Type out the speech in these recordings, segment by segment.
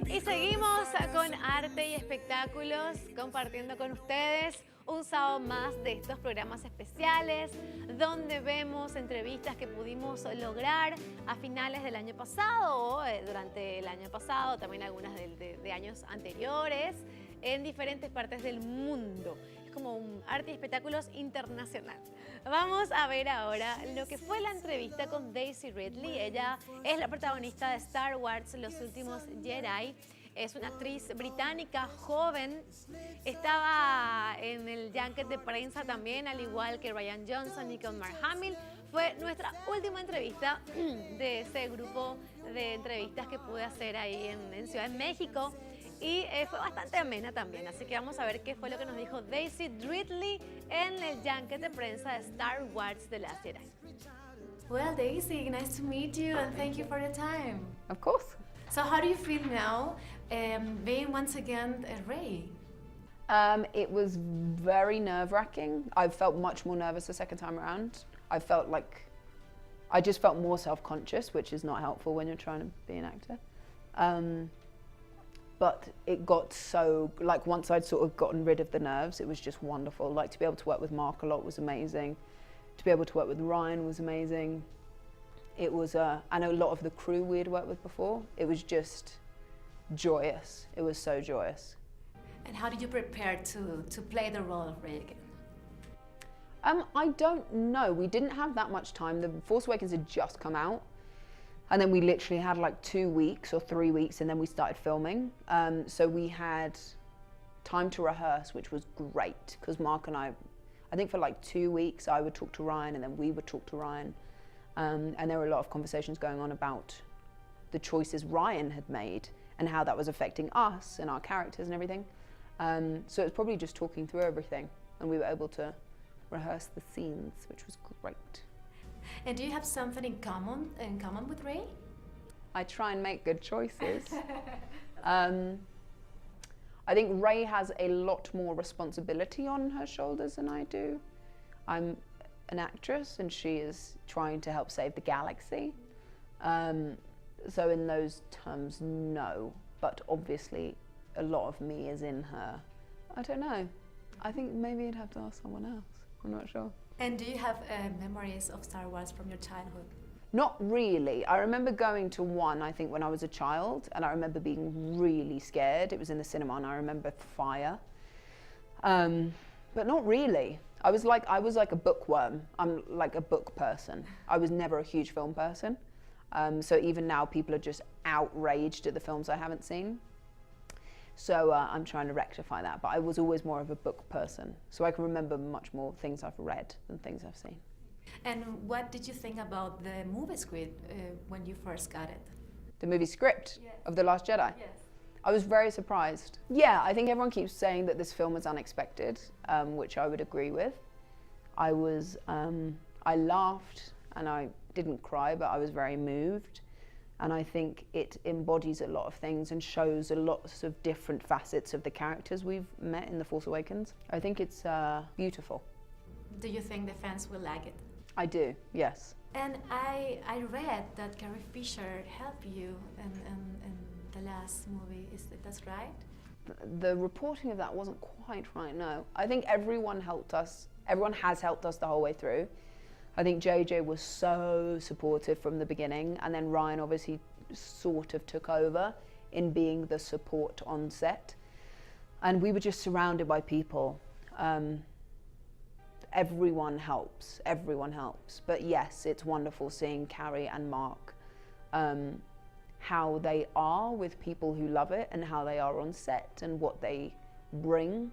Y seguimos con Arte y Espectáculos, compartiendo con ustedes un sábado más de estos programas especiales, donde vemos entrevistas que pudimos lograr a finales del año pasado, o durante el año pasado, también algunas de años anteriores, en diferentes partes del mundo. Es como un Arte y Espectáculos internacional. Vamos a ver ahora lo que fue la entrevista con Daisy Ridley. Ella es la protagonista de Star Wars, Los Últimos Jedi. Es una actriz británica joven. Estaba en el junket de prensa también, al igual que Ryan Johnson y con Mark Hamill. Fue nuestra última entrevista de ese grupo de entrevistas que pude hacer ahí en Ciudad de México. Y fue bastante amena también, así que vamos a ver qué fue lo que nos dijo Daisy Ridley en el junket de prensa de Star Wars The Last Jedi. Well, Daisy, nice to meet you and thank you for your time. Of course. So how do you feel now being once again Rey? It was very nerve-wracking. I felt much more nervous the second time around. I just felt more self-conscious, which is not helpful when you're trying to be an actor. But it got so, like once I'd sort of gotten rid of the nerves, it was just wonderful. Like to be able to work with Mark a lot was amazing. To be able to work with Ryan was amazing. It was, and a lot of the crew we had worked with before, it was just joyous. It was so joyous. And how did you prepare to play the role of Rey again? I don't know. We didn't have that much time. The Force Awakens had just come out. And then we literally had like 2 weeks or 3 weeks and then we started filming. So we had time to rehearse, which was great because Mark and I think for like 2 weeks I would talk to Ryan and then we would talk to Ryan. And there were a lot of conversations going on about the choices Ryan had made and how that was affecting us and our characters and everything. So it was probably just talking through everything and we were able to rehearse the scenes, which was great. And do you have something in common with Rey? I try and make good choices. I think Rey has a lot more responsibility on her shoulders than I do. I'm an actress and she is trying to help save the galaxy. So in those terms, no. But obviously, a lot of me is in her. I don't know. I think maybe you'd have to ask someone else. I'm not sure. And do you have memories of Star Wars from your childhood? Not really. I remember going to one, I think, when I was a child, and I remember being really scared. It was in the cinema, and I remember fire. But not really. I was like a bookworm. I'm like a book person. I was never a huge film person. So even now, people are just outraged at the films I haven't seen. So I'm trying to rectify that, but I was always more of a book person. So I can remember much more things I've read than things I've seen. And what did you think about the movie script when you first got it? The movie script of The Last Jedi? Yes. I was very surprised. Yeah, I think everyone keeps saying that this film was unexpected, which I would agree with. I laughed and I didn't cry, but I was very moved. And I think it embodies a lot of things and shows a lot of different facets of the characters we've met in The Force Awakens. I think it's beautiful. Do you think the fans will like it? I do, yes. And I read that Carrie Fisher helped you in the last movie. That's right? The reporting of that wasn't quite right, no. I think everyone helped us. Everyone has helped us the whole way through. I think JJ was so supportive from the beginning, and then Ryan obviously sort of took over in being the support on set. And we were just surrounded by people. Everyone helps. But yes, it's wonderful seeing Carrie and Mark, how they are with people who love it and how they are on set and what they bring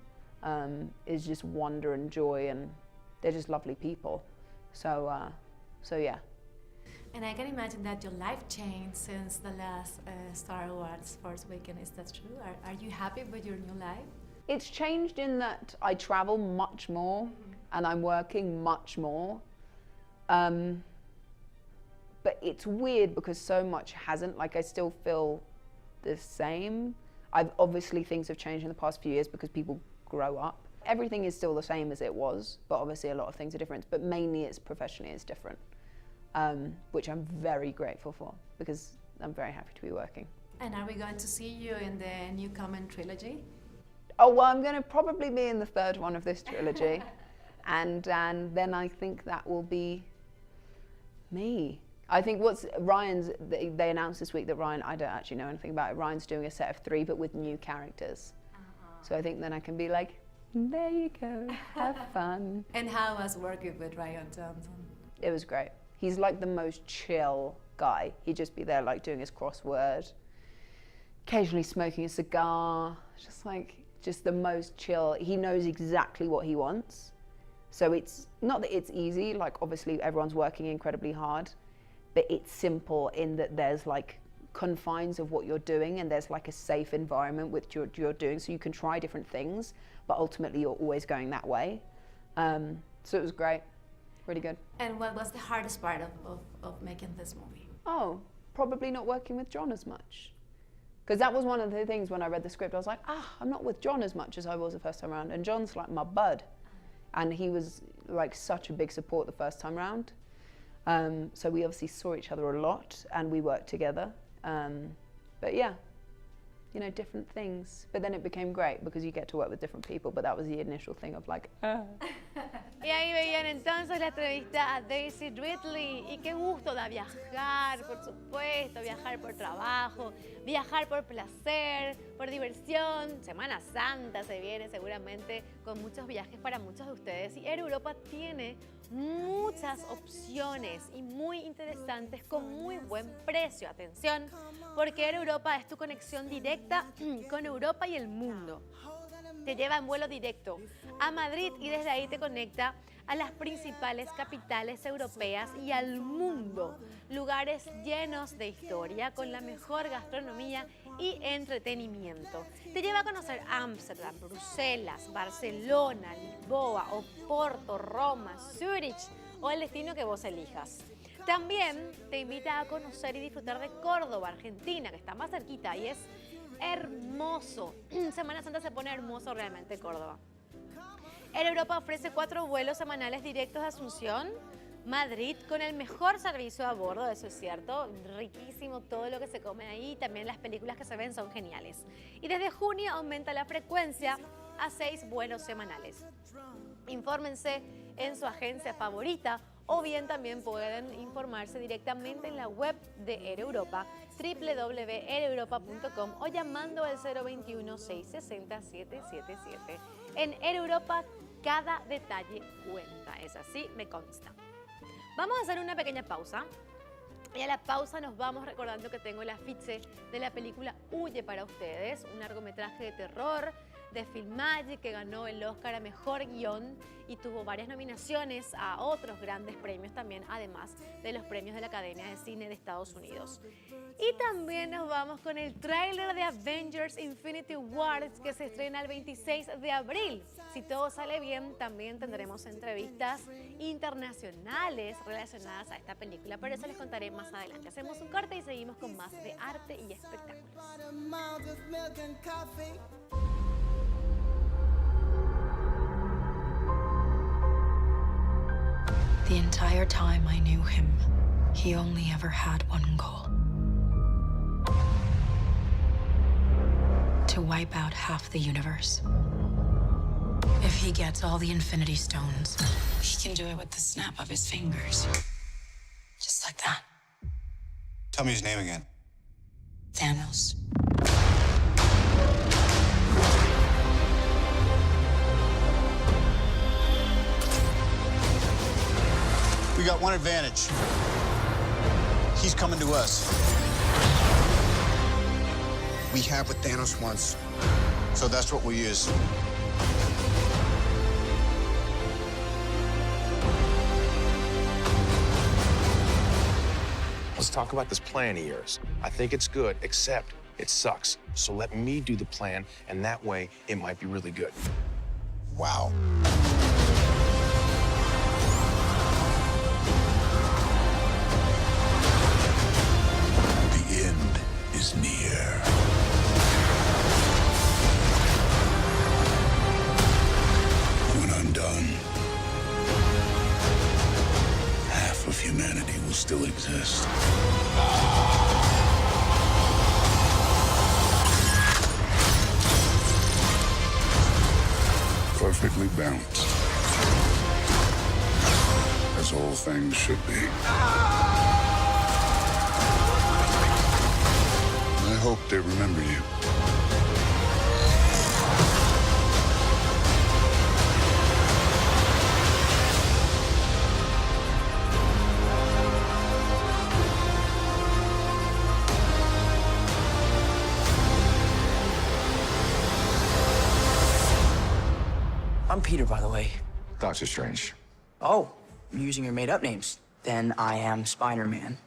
is just wonder and joy, and they're just lovely people. So yeah. And I can imagine that your life changed since the last Star Wars Force Awakens. Is that true? Are you happy with your new life? It's changed in that I travel much more and I'm working much more. But it's weird because so much hasn't. Like I still feel the same. Obviously things have changed in the past few years because people grow up. Everything is still the same as it was, but obviously a lot of things are different, but mainly it's professionally it's different, which I'm very grateful for because I'm very happy to be working. And are we going to see you in the new coming trilogy? Oh, well, I'm going to probably be in the third one of this trilogy. and then I think that will be me. I think they announced this week that Ryan, I don't actually know anything about it, Ryan's doing a set of 3 but with new characters. So I think then I can be like, there you go, have fun. And how was working with Ryan Johnson? It was great. He's like the most chill guy. He'd just be there like doing his crossword, occasionally smoking a cigar, just the most chill. He knows exactly what he wants. So it's not that it's easy, like obviously everyone's working incredibly hard, but it's simple in that there's like confines of what you're doing and there's like a safe environment with you're doing, so you can try different things, but ultimately you're always going that way. So it was great, really good. And what was the hardest part of making this movie? Oh, probably not working with John as much. Because that was one of the things when I read the script, I was like, I'm not with John as much as I was the first time around. And John's like my bud. And he was like such a big support the first time around. So we obviously saw each other a lot and we worked together. But yeah, you know, different things. But then it became great because you get to work with different people. But that was the initial thing of like, Y ahí veían entonces la entrevista a Daisy Ridley. Y qué gusto da viajar, por supuesto, viajar por trabajo, viajar por placer, por diversión. Semana Santa se viene seguramente con muchos viajes para muchos de ustedes. Y Air Europa tiene muchas opciones y muy interesantes con muy buen precio. Atención, porque Air Europa es tu conexión directa con Europa y el mundo. Te lleva en vuelo directo a Madrid y desde ahí te conecta a las principales capitales europeas y al mundo. Lugares llenos de historia, con la mejor gastronomía y entretenimiento. Te lleva a conocer Ámsterdam, Bruselas, Barcelona, Lisboa, Oporto, Roma, Zurich o el destino que vos elijas. También te invita a conocer y disfrutar de Córdoba, Argentina, que está más cerquita y es hermoso. Semana Santa se pone hermoso realmente Córdoba. Air Europa ofrece 4 vuelos semanales directos a Asunción, Madrid, con el mejor servicio a bordo, eso es cierto, riquísimo todo lo que se come ahí, también las películas que se ven son geniales. Y desde junio aumenta la frecuencia a 6 vuelos semanales. Infórmense en su agencia favorita o bien también pueden informarse directamente en la web de Air Europa, www.aereuropa.com o llamando al 021-660-777. En Air Europa cada detalle cuenta, es así, me consta. Vamos a hacer una pequeña pausa y a la pausa nos vamos recordando que tengo el afiche de la película Huye para ustedes, un largometraje de terror de Filmagic que ganó el Oscar a Mejor Guión y tuvo varias nominaciones a otros grandes premios también, además de los premios de la Academia de Cine de Estados Unidos. Y también nos vamos con el tráiler de Avengers Infinity Wars que se estrena el 26 de abril. Si todo sale bien, también tendremos entrevistas internacionales relacionadas a esta película, pero eso les contaré más adelante. Hacemos un corte y seguimos con más de arte y espectáculos. The entire time I knew him, he only ever had one goal. To wipe out half the universe. If he gets all the Infinity Stones, he can do it with the snap of his fingers. Just like that. Tell me his name again. Thanos. We got one advantage. He's coming to us. We have what Thanos wants, so that's what we use. Let's talk about this plan of yours. I think it's good, except it sucks. So let me do the plan, and that way it might be really good. Wow. The end is near. When I'm done, half of humanity will still exist. perfectly balanced. As all things should be. I hope they remember you. I'm Peter, by the way. Doctor Strange. Oh, you're using your made-up names. Then I am Spider-Man.